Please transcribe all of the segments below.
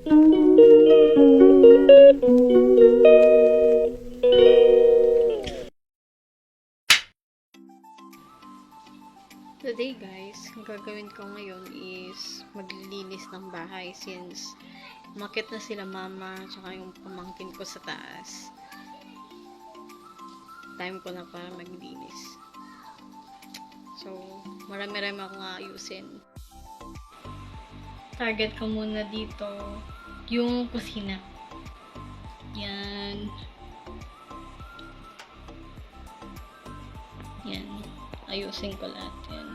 Today guys, ang gagawin ko ngayon is maglilinis ng bahay since umakyat na sila mama tsaka yung pamangkin ko sa taas. Time ko na para maglinis. So, marami-rami akong aayusin. Target ko muna dito yung kusina. Yan. Yan. Ayusin ko lahat yan.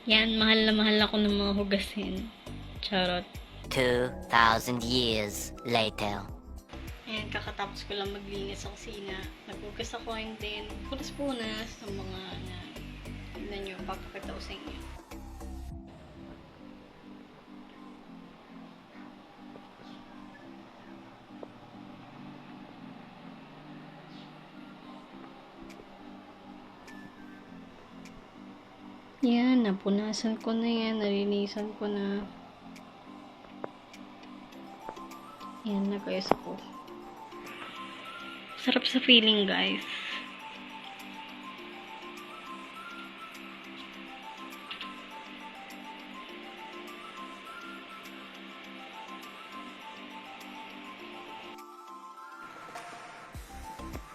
Yan, mahal na mahal ako ng mga hugasin. Charot. 2,000 years later. Ayan, kakatapos ko lang maglinis sa kusina. Naghugas ako and then punas-punas sa mga na tignan nyo, papakita ko sa inyo. Yan, napunasan ko na yan, nalinisan ko na. Yan, nag-ayos ako. Sarap sa feeling, guys.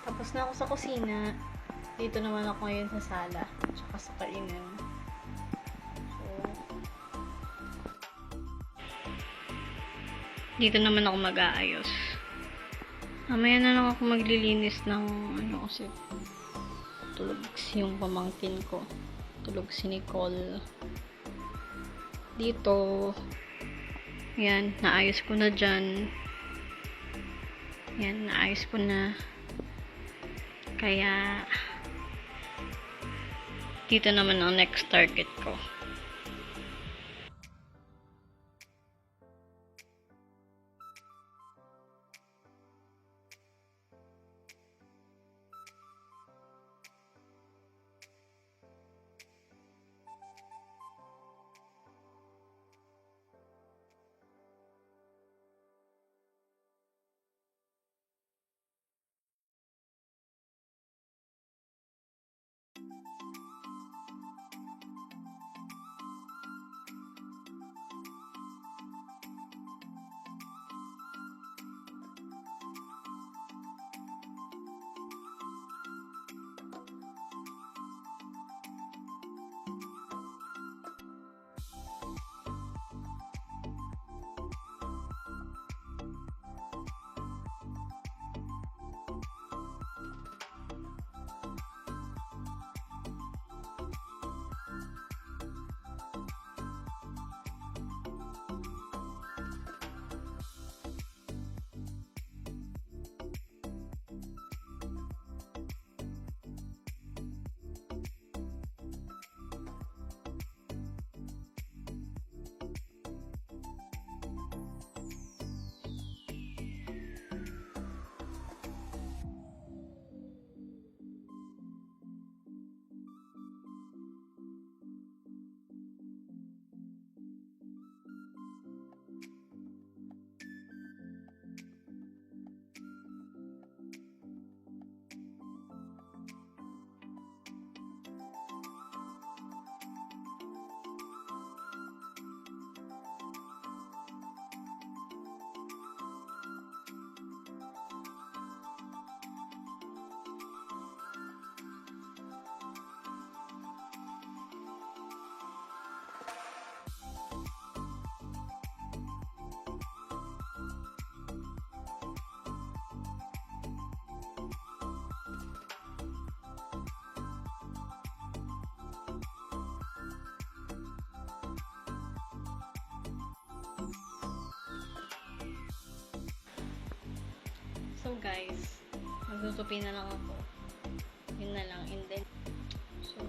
Tapos na ako sa kusina. Dito naman ako ngayon sa sala. Tsaka sa kainan. Dito naman ako mag-aayos. Mamaya na lang ako maglilinis ng ano kasi tulog yung pamangkin ko. Tulog si Nicole. Dito. Yan, naayos ko na dyan. Yan, naayos ko na. Kaya dito naman ang next target ko. So guys, magtutupi na lang ako. Yun na lang. And then, so